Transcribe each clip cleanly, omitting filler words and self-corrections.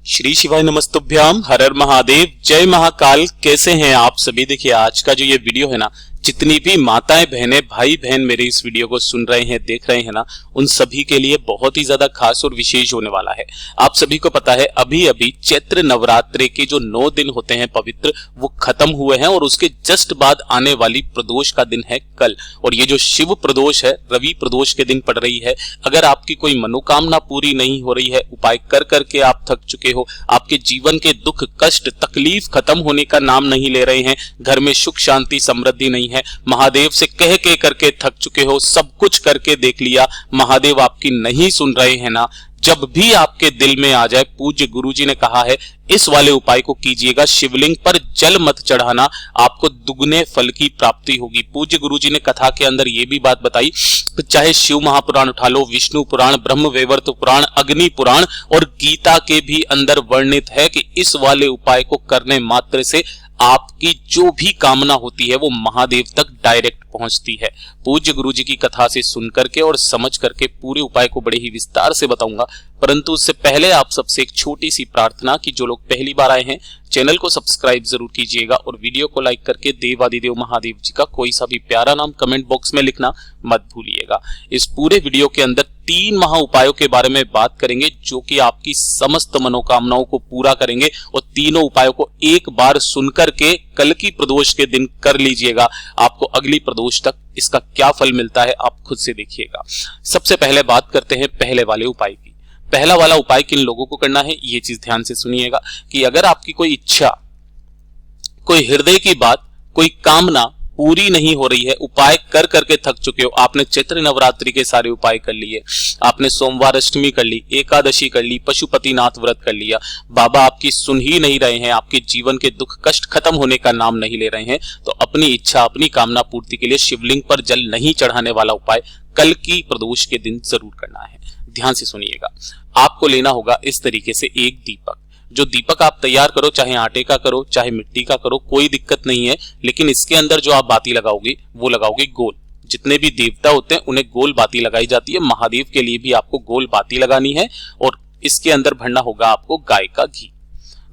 श्री शिवाय नमस्तुभ्याम, हर हर महादेव, जय महाकाल। कैसे हैं आप सभी। देखिए आज का जो ये वीडियो है ना, जितनी भी माताएं बहनें भाई बहन मेरे इस वीडियो को सुन रहे हैं देख रहे हैं ना, उन सभी के लिए बहुत ही ज्यादा खास और विशेष होने वाला है। आप सभी को पता है अभी अभी चैत्र नवरात्रे के जो 9 दिन होते हैं पवित्र, वो खत्म हुए हैं और उसके जस्ट बाद आने वाली प्रदोष का दिन है कल। और ये जो शिव प्रदोष है, रवि प्रदोष के दिन पड़ रही है। अगर आपकी कोई मनोकामना पूरी नहीं हो रही है, उपाय कर करके आप थक चुके हो, आपके जीवन के दुख कष्ट तकलीफ खत्म होने का नाम नहीं ले रहे हैं, घर में सुख शांति समृद्धि नहीं है, महादेव से कह के करके थक चुके हो, सब कुछ करके देख लिया, महादेव आपकी नहीं सुन रहे हैं ना, जब भी आपके दिल में आ जाए, पूज्य गुरुजी ने कहा है इस वाले उपाय को कीजिएगा। शिवलिंग पर जल मत चढ़ाना, आपको दुगने फल की प्राप्ति होगी। पूज्य गुरुजी ने कथा के अंदर ये भी बात बताई, चाहे शिव महापुराण उठा लो, विष्णु पुराण, ब्रह्म वैवर्त पुराण, अग्नि पुराण और गीता के भी अंदर वर्णित है कि इस वाले उपाय को करने मात्र से आपकी जो भी कामना होती है वो महादेव तक डायरेक्ट पहुंचती है। पूज्य गुरुजी की कथा से सुन करके और समझ करके पूरे उपाय को बड़े ही विस्तार से बताऊंगा, परंतु उससे पहले आप सबसे एक छोटी सी प्रार्थना कि जो लोग पहली बार आए हैं चैनल को सब्सक्राइब जरूर कीजिएगा और वीडियो को लाइक करके देवादिदेव महादेव जी का कोई सा भी प्यारा नाम कमेंट बॉक्स में लिखना मत भूलिएगा। इस पूरे वीडियो के अंदर 3 महा उपायों के बारे में बात करेंगे जो कि आपकी समस्त मनोकामनाओं को पूरा करेंगे, और तीनों उपायों को एक बार सुनकर के कल की प्रदोष के दिन कर लीजिएगा। आपको अगली प्रदोष तक इसका क्या फल मिलता है आप खुद से देखिएगा। सबसे पहले बात करते हैं पहले वाले उपाय की। पहला वाला उपाय किन लोगों को करना है ये चीज ध्यान से सुनिएगा कि अगर आपकी कोई इच्छा, कोई हृदय की बात, कोई कामना पूरी नहीं हो रही है, उपाय कर करके थक चुके हो, आपने चैत्र नवरात्रि के सारे उपाय कर लिए, आपने सोमवार अष्टमी कर ली, एकादशी कर ली, पशुपतिनाथ व्रत कर लिया, बाबा आपकी सुन ही नहीं रहे हैं, आपके जीवन के दुख कष्ट खत्म होने का नाम नहीं ले रहे हैं, तो अपनी इच्छा अपनी कामना पूर्ति के लिए शिवलिंग पर जल नहीं चढ़ाने वाला उपाय कल की प्रदोष के दिन जरूर करना है। ध्यान से सुनिएगा। आपको लेना होगा इस तरीके से एक दीपक। जो दीपक आप तैयार करो, चाहे आटे का करो चाहे मिट्टी का करो, कोई दिक्कत नहीं है, लेकिन इसके अंदर जो आप बाती लगाओगे वो लगाओगे गोल। जितने भी देवता होते हैं उन्हें गोल बाती लगाई जाती है, महादेव के लिए भी आपको गोल बाती लगानी है और इसके अंदर भरना होगा आपको गाय का घी।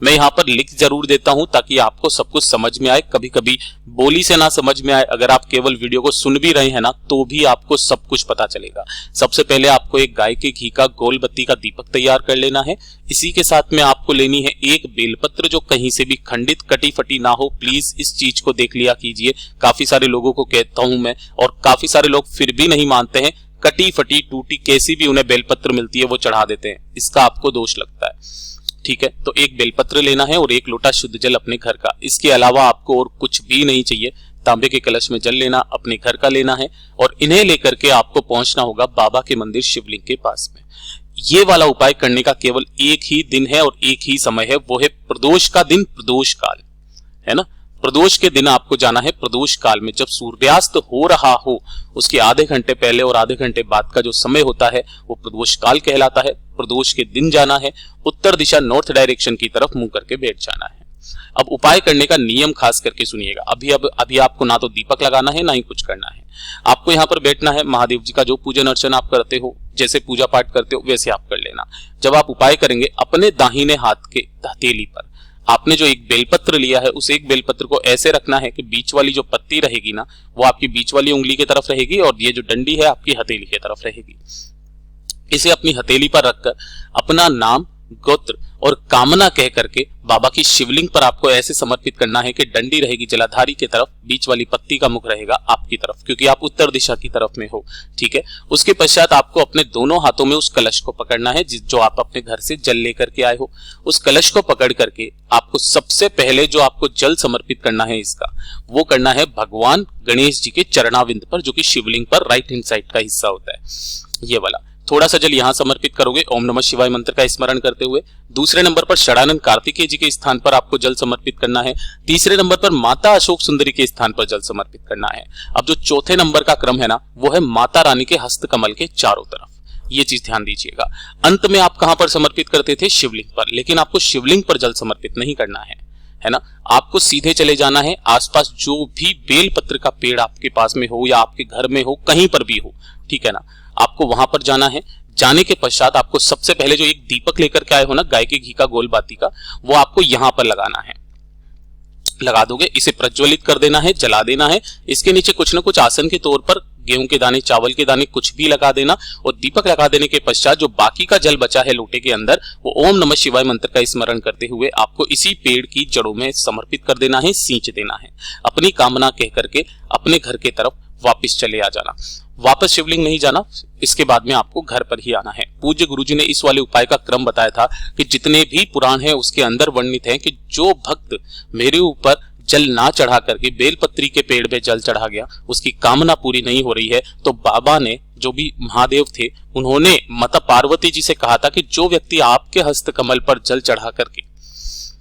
मैं यहाँ पर लिख जरूर देता हूं ताकि आपको सब कुछ समझ में आए, कभी कभी बोली से ना समझ में आए। अगर आप केवल वीडियो को सुन भी रहे हैं ना तो भी आपको सब कुछ पता चलेगा। सबसे पहले आपको एक गाय के घी का गोल बत्ती का दीपक तैयार कर लेना है। इसी के साथ में आपको लेनी है एक बेलपत्र जो कहीं से भी खंडित कटी फटी ना हो। प्लीज इस चीज को देख लिया कीजिए। काफी सारे लोगों को कहता हूं मैं और काफी सारे लोग फिर भी नहीं मानते हैं, कटी फटी टूटी कैसी भी उन्हें बेलपत्र मिलती है वो चढ़ा देते हैं, इसका आपको दोष लगता है। ठीक है, तो एक बेलपत्र लेना है और एक लोटा शुद्ध जल अपने घर का। इसके अलावा आपको और कुछ भी नहीं चाहिए। तांबे के कलश में जल लेना, अपने घर का लेना है और इन्हें लेकर के आपको पहुंचना होगा बाबा के मंदिर शिवलिंग के पास में। ये वाला उपाय करने का केवल एक ही दिन है और एक ही समय है, वो है प्रदोष का दिन, प्रदोष काल है ना। प्रदोष के दिन आपको जाना है प्रदोष काल में, जब सूर्यास्त हो रहा हो उसके आधे घंटे पहले और आधे घंटे बाद का जो समय होता है वो प्रदोष काल कहलाता है। प्रदोष के दिन जाना है, उत्तर दिशा नॉर्थ डायरेक्शन की तरफ मुंह करके बैठ जाना है। अब उपाय करने का नियम खास करके सुनिएगा। अभी आपको ना तो दीपक लगाना है ना ही कुछ करना है। आपको यहाँ पर बैठना है, महादेव जी का जो पूजन अर्चन आप करते हो, जैसे पूजा पाठ करते हो वैसे आप कर लेना। जब आप उपाय करेंगे अपने दाहिने हाथ के हथेली पर आपने जो एक बेलपत्र लिया है उस एक बेलपत्र को ऐसे रखना है कि बीच वाली जो पत्ती रहेगी ना वो आपकी बीच वाली उंगली की तरफ रहेगी और ये जो डंडी है आपकी हथेली की तरफ रहेगी। इसे अपनी हथेली पर रखकर अपना नाम, गोत्र और कामना कह करके बाबा की शिवलिंग पर आपको ऐसे समर्पित करना है कि डंडी रहेगी जलाधारी की तरफ, बीच वाली पत्ती का मुख रहेगा आपकी तरफ, क्योंकि आप उत्तर दिशा की तरफ में हो। ठीक है, उसके पश्चात आपको अपने दोनों हाथों में उस कलश को पकड़ना है जो आप अपने घर से जल लेकर के आए हो। उस कलश को पकड़ करके आपको सबसे पहले जो आपको जल समर्पित करना है इसका वो करना है भगवान गणेश जी के चरणाविंद पर, जो कि शिवलिंग पर राइट हैंड साइड का हिस्सा होता है। ये वाला थोड़ा सा जल यहाँ समर्पित करोगे ओम नमः शिवाय मंत्र का स्मरण करते हुए। दूसरे नंबर पर षडानंद कार्तिकेय जी के स्थान पर आपको जल समर्पित करना है। तीसरे नंबर पर माता अशोक सुंदरी के स्थान पर जल समर्पित करना है। अब जो चौथे नंबर का क्रम है ना वो है माता रानी के हस्त कमल के चारों तरफ। ये चीज ध्यान दीजिएगा। अंत में आप कहां पर समर्पित करते थे? शिवलिंग पर, लेकिन आपको शिवलिंग पर जल समर्पित नहीं करना है ना। आपको सीधे चले जाना है, आसपास जो भी बेलपत्र का पेड़ आपके पास में हो या आपके घर में हो, कहीं पर भी हो, ठीक है ना, आपको वहां पर जाना है। जाने के पश्चात आपको सबसे पहले जो एक दीपक लेकर के आए हो ना गाय के घी का गोल बाती का, वो आपको यहां पर लगाना है। लगा दोगे, इसे प्रज्वलित कर देना है, जला देना है। इसके नीचे कुछ ना कुछ आसन के तौर पर गेहूं के दाने, चावल के दाने कुछ भी लगा देना। और दीपक लगा देने के पश्चात जो बाकी का जल बचा है लोटे के अंदर, वो ओम नमः शिवाय मंत्र का स्मरण करते हुए आपको इसी पेड़ की जड़ों में समर्पित कर देना है, सींच देना है। अपनी कामना कह करके अपने घर के तरफ वापस चले आ जाना। वापस शिवलिंग नहीं जाना, इसके बाद में आपको घर पर ही आना है। पूज्य गुरुजी ने इस वाले उपाय का क्रम बताया था कि जितने भी पुराण हैं उसके अंदर वर्णित है कि जो भक्त मेरे ऊपर जल ना चढ़ा करके बेलपत्री के पेड़ पे जल चढ़ा गया, उसकी कामना पूरी नहीं हो रही है, तो बाबा ने, जो भी महादेव थे, उन्होंने माता पार्वती जी से कहा था कि जो व्यक्ति आपके हस्त कमल पर जल चढ़ा करके,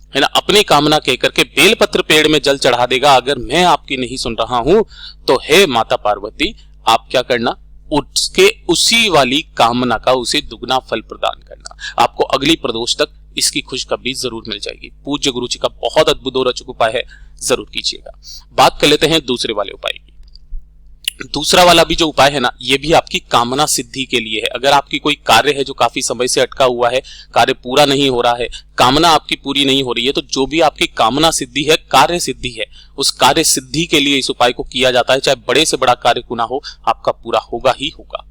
है ना, अपनी कामना कह करके बेलपत्र पेड़ में जल चढ़ा देगा, अगर मैं आपकी नहीं सुन रहा हूं तो हे माता पार्वती, आप क्या करना, उसके उसी वाली कामना का उसे दुगना फल प्रदान करना। आपको अगली प्रदोष तक इसकी खुशखबरी जरूर मिल जाएगी। पूज्य गुरु जी का बहुत अद्भुत और अचूक उपाय है, जरूर कीजिएगा। बात कर लेते हैं दूसरे वाले उपाय की। दूसरा वाला भी जो उपाय है ना, ये भी आपकी कामना सिद्धि के लिए है। अगर आपकी कोई कार्य है जो काफी समय से अटका हुआ है, कार्य पूरा नहीं हो रहा है, कामना आपकी पूरी नहीं हो रही है, तो जो भी आपकी कामना सिद्धि है, कार्य सिद्धि है, उस कार्य सिद्धि के लिए इस उपाय को किया जाता है। चाहे बड़े से बड़ा कार्य क्यों ना हो, आपका पूरा होगा ही होगा,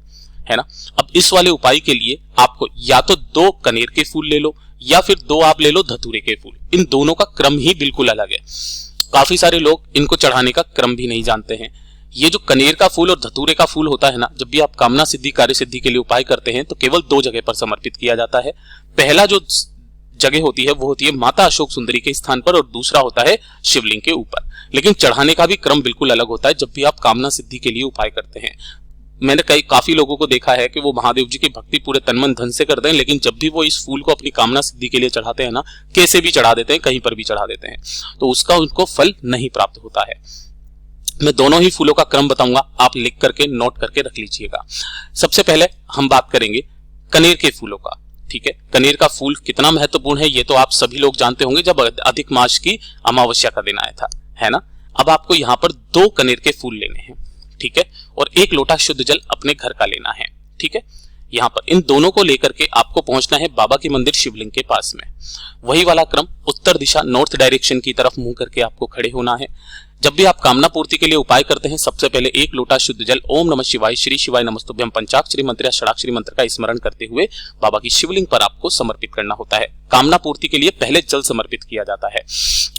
है ना। अब इस वाले उपाय के लिए आपको या तो 2 कनेर के फूल ले लो, या फिर 2 आप ले लो धतूरे के फूल। इन दोनों का क्रम ही बिल्कुल अलग है। काफी सारे लोग इनको चढ़ाने का क्रम भी नहीं जानते हैं। ये जो कनेर का फूल और धतूरे का फूल होता है ना, जब भी आप कामना सिद्धि, कार्य सिद्धि के लिए उपाय करते हैं तो केवल 2 जगह पर समर्पित किया जाता है। पहला जो जगह होती है वो होती है माता अशोक सुंदरी के स्थान पर, और दूसरा होता है शिवलिंग के ऊपर। लेकिन चढ़ाने का भी क्रम बिल्कुल अलग होता है जब भी आप कामना सिद्धि के लिए उपाय करते हैं। मैंने काफी लोगों को देखा है कि वो महादेव जी की भक्ति पूरे तन मन धन से करते हैं, लेकिन जब भी वो इस फूल को अपनी कामना सिद्धि के लिए चढ़ाते हैं ना, कैसे भी चढ़ा देते हैं, कहीं पर भी चढ़ा देते हैं, तो उसका उनको फल नहीं प्राप्त होता है। मैं दोनों ही फूलों का क्रम बताऊंगा, आप लिख करके नोट करके रख लीजिएगा। सबसे पहले हम बात करेंगे कनेर के फूलों का, ठीक है। कनेर का फूल कितना महत्वपूर्ण है ये तो आप सभी लोग जानते होंगे, जब अधिक मास की अमावस्या का दिन आया था, है ना। अब आपको यहाँ पर 2 कनेर के फूल लेने हैं, ठीक है, और 1 लोटा शुद्ध जल अपने घर का लेना है, ठीक है। यहाँ पर इन दोनों को लेकर के आपको पहुंचना है बाबा के मंदिर शिवलिंग के पास में। वही वाला क्रम, उत्तर दिशा, नॉर्थ डायरेक्शन की तरफ मुंह करके आपको खड़े होना है। जब भी आप कामना पूर्ति के लिए उपाय करते हैं, सबसे पहले 1 लोटा शुद्ध जल ओम नमः शिवाय, श्री शिवाय नमस्तुभ्यं पंचाक्षरी मंत्र या षडाक्षरी मंत्र का स्मरण करते हुए बाबा की शिवलिंग पर आपको समर्पित करना होता है। कामना पूर्ति के लिए पहले जल समर्पित किया जाता है,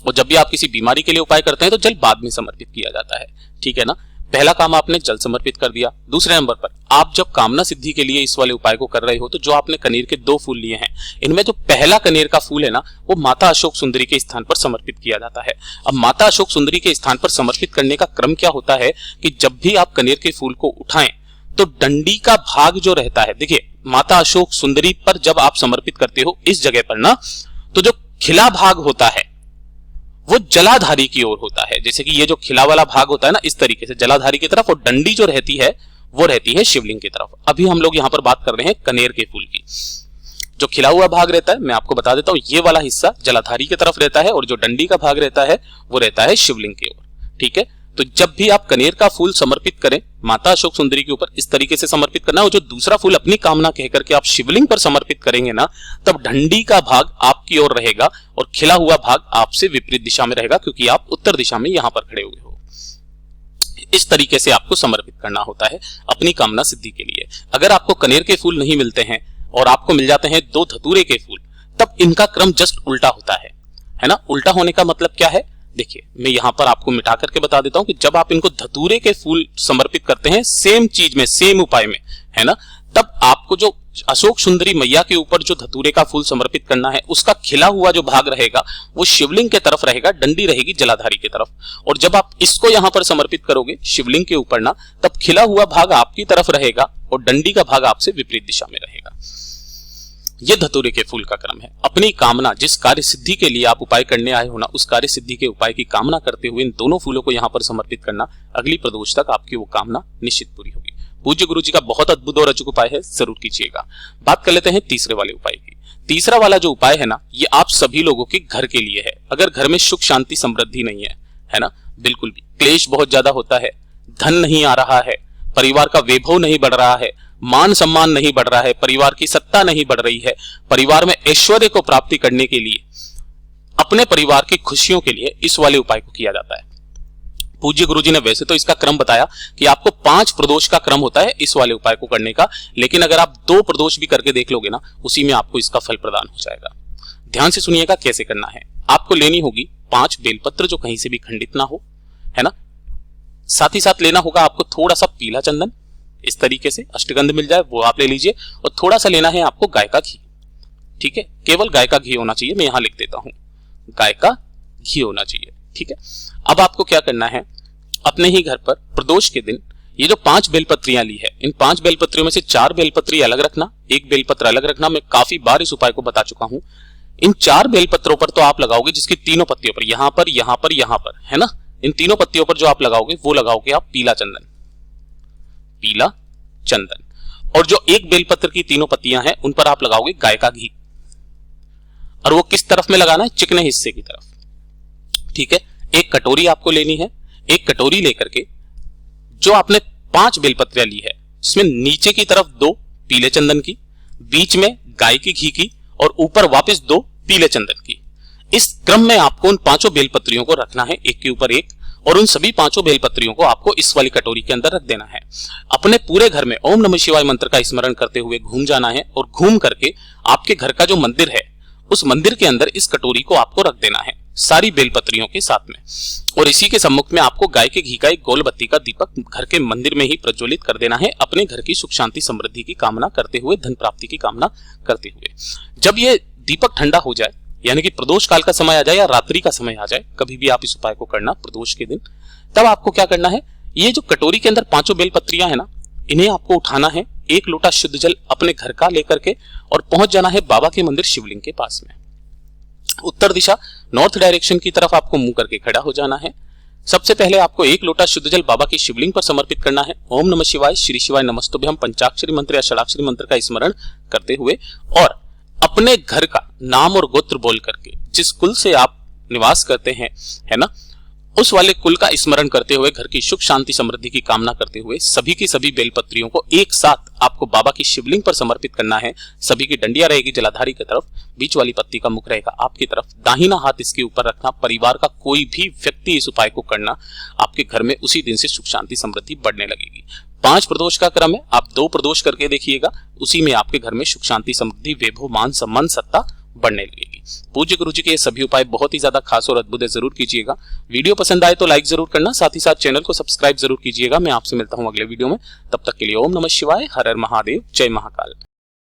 और जब भी आप किसी बीमारी के लिए उपाय करते हैं तो जल बाद में समर्पित किया जाता है, ठीक है ना। पहला काम आपने जल समर्पित कर दिया। दूसरे नंबर पर आप जब कामना सिद्धि के लिए इस वाले उपाय को कर रहे हो, तो जो आपने कनेर के 2 फूल लिए हैं, इनमें जो पहला कनेर का फूल है ना, वो माता अशोक सुंदरी के स्थान पर समर्पित किया जाता है। अब माता अशोक सुंदरी के स्थान पर समर्पित करने का क्रम क्या होता है कि जब भी आप कनेर के फूल को उठाएं तो डंडी का भाग जो रहता है, देखिए माता अशोक सुंदरी पर जब आप समर्पित करते हो इस जगह पर ना, तो जो खिला भाग होता है वो जलाधारी की ओर होता है। जैसे कि ये जो खिला वाला भाग होता है ना, इस तरीके से जलाधारी की तरफ, और डंडी जो रहती है वो रहती है शिवलिंग की तरफ। अभी हम लोग यहाँ पर बात कर रहे हैं कनेर के फूल की। जो खिला हुआ भाग रहता है, मैं आपको बता देता हूँ, ये वाला हिस्सा जलाधारी की तरफ रहता है, और जो डंडी का भाग रहता है वो रहता है शिवलिंग की ओर, ठीक है। तो जब भी आप कनेर का फूल समर्पित करें माता अशोक सुंदरी के ऊपर, इस तरीके से समर्पित करना, और जो दूसरा फूल अपनी कामना कहकर के आप शिवलिंग पर समर्पित करेंगे ना, तब डंडी का भाग आपकी ओर रहेगा और खिला हुआ भाग आपसे विपरीत दिशा में रहेगा, क्योंकि आप उत्तर दिशा में यहां पर खड़े हुए हो। इस तरीके से आपको समर्पित करना होता है अपनी कामना सिद्धि के लिए। अगर आपको कनेर के फूल नहीं मिलते हैं और आपको मिल जाते हैं 2 धतूरे के फूल, तब इनका क्रम जस्ट उल्टा होता है ना। उल्टा होने का मतलब क्या है, देखिए मैं यहां पर आपको मिटा करके बता देता हूं कि जब आप इनको धतूरे के फूल समर्पित करते हैं सेम चीज में, सेम उपाय में, है ना, तब आपको जो अशोक सुंदरी मैया के ऊपर जो धतूरे का फूल समर्पित करना है, उसका खिला हुआ जो भाग रहेगा वो शिवलिंग के तरफ रहेगा, डंडी रहेगी जलाधारी की तरफ। और जब आप इसको यहां पर समर्पित करोगे शिवलिंग के ऊपर ना, तब खिला हुआ भाग आपकी तरफ रहेगा और डंडी का भाग आपसे विपरीत दिशा में रहेगा। ये धतूरे के फूल का क्रम है। अपनी कामना, जिस कार्य सिद्धि के लिए आप उपाय करने आए हो ना, उस कार्य सिद्धि के उपाय की कामना करते हुए इन दोनों फूलों को यहाँ पर समर्पित करना, अगली प्रदोष तक आपकी वो कामना निश्चित पूरी होगी। पूज्य गुरु जी का बहुत अद्भुत और अचूक उपाय है, जरूर कीजिएगा। बात कर लेते हैं तीसरे वाले उपाय की। तीसरा वाला जो उपाय है ना, ये आप सभी लोगों के घर के लिए है। अगर घर में सुख शांति समृद्धि नहीं है ना, बिल्कुल भी क्लेश बहुत ज्यादा होता है, धन नहीं आ रहा है, परिवार का वैभव नहीं बढ़ रहा है, मान सम्मान नहीं बढ़ रहा है, परिवार की सत्ता नहीं बढ़ रही है, परिवार में ऐश्वर्य को प्राप्ति करने के लिए, अपने परिवार की खुशियों के लिए इस वाले उपाय को किया जाता है। पूज्य गुरुजी ने वैसे तो इसका क्रम बताया कि आपको 5 प्रदोष का क्रम होता है इस वाले उपाय को करने का, लेकिन अगर आप 2 प्रदोष भी करके देख लोगे ना, उसी में आपको इसका फल प्रदान हो जाएगा। ध्यान से सुनिएगा कैसे करना है। आपको लेनी होगी 5 बेलपत्र जो कहीं से भी खंडित ना हो, है ना। साथ ही साथ लेना होगा आपको थोड़ा सा पीला चंदन, इस तरीके से अष्टगंध मिल जाए वो आप ले लीजिए, और थोड़ा सा लेना है आपको गाय का घी। ठीक है, केवल गाय का घी होना चाहिए, मैं यहां लिख देता हूं, गाय का घी होना चाहिए। ठीक है, अब आपको क्या करना है, अपने ही घर पर प्रदोष के दिन ये जो 5 बेलपत्रियां ली है, इन 5 बेलपत्रियों में से 4 बेलपत्री अलग रखना, 1 बेलपत्र अलग रखना। मैं काफी बार इस उपाय को बता चुका हूं। इन 4 बेलपत्रों पर तो आप लगाओगे जिसकी तीनों पत्तियों पर, यहां पर, यहां पर, यहां पर, है ना, इन तीनों पत्तियों पर जो आप लगाओगे वो लगाओगे आप पीला चंदन, पीला चंदन। और जो 1 बेलपत्र की तीनों पत्तियां हैं उन पर आप लगाओगे गाय का घी, और वो किस तरफ में लगाना है, चिकने हिस्से की तरफ। ठीक है, एक कटोरी आपको लेनी है, एक कटोरी लेकर के जो आपने 5 बेलपत्रियां ली है, इसमें नीचे की तरफ 2 पीले चंदन की, बीच में गाय की घी की, और ऊपर वापस 2 पीले चंदन की। इस क्रम में आपको उन 5 बेलपत्रियों को रखना है, एक के ऊपर एक, और उन सभी 5 बेलपत्रियों को आपको इस वाली कटोरी के अंदर रख देना है। अपने पूरे घर में ओम नमः शिवाय मंत्र का स्मरण करते हुए घूम जाना है, और घूम करके आपके घर का जो मंदिर है उस मंदिर के अंदर इस कटोरी को आपको रख देना है सारी बेलपत्रियों के साथ में, और इसी के सम्मुख में आपको गाय के घी का एक गोल बत्ती का दीपक घर के मंदिर में ही प्रज्वलित कर देना है, अपने घर की सुख शांति समृद्धि की कामना करते हुए, धन प्राप्ति की कामना करते हुए। जब ये दीपक ठंडा हो जाए, यानी कि प्रदोष काल का समय आ जाए या रात्रि का समय आ जाए, कभी भी आप इस उपाय को करना प्रदोष के दिन, तब आपको क्या करना है, ये जो कटोरी के अंदर 5 बेलपत्रियां है ना, इन्हें आपको उठाना है, 1 लोटा शुद्ध जल अपने घर का लेकर के, और पहुंच जाना है बाबा के मंदिर शिवलिंग के पास में। उत्तर दिशा नॉर्थ डायरेक्शन की तरफ आपको मुंह करके खड़ा हो जाना है। सबसे पहले आपको 1 लोटा शुद्ध जल बाबा की शिवलिंग पर समर्पित करना है। ओम नमः शिवाय, श्री शिवाय नमस्तुभ्यम पंचाक्षरी मंत्र या षडाक्षरी मंत्र का स्मरण करते हुए, और अपने घर का नाम और गोत्र बोल करके, जिस कुल से आप निवास करते हैं, है ना, उस वाले कुल का स्मरण करते हुए, घर की सुख शांति समृद्धि की कामना करते हुए सभी की सभी बेलपत्रियों को एक साथ आपको बाबा की शिवलिंग पर समर्पित करना है। सभी की डंडिया रहेगी जलाधारी की तरफ, बीच वाली पत्ती का मुख रहेगा आपकी तरफ, दाहिना हाथ इसके ऊपर रखना। परिवार का कोई भी व्यक्ति इस उपाय को करना, आपके घर में उसी दिन से सुख शांति समृद्धि बढ़ने लगेगी। 5 प्रदोष का क्रम है, आप 2 प्रदोष करके देखिएगा, उसी में आपके घर में सुख शांति समृद्धि, वैभव, मान सम्मान, सत्ता बढ़ने लगेगी। पूज्य गुरुजी के ये सभी उपाय बहुत ही ज्यादा खास और अद्भुत है, जरूर कीजिएगा। वीडियो पसंद आए तो लाइक जरूर करना, साथ ही साथ चैनल को सब्सक्राइब जरूर कीजिएगा। मैं आपसे मिलता हूं अगले वीडियो में, तब तक के लिए ओम नमः शिवाय, हर हर महादेव, जय महाकाल।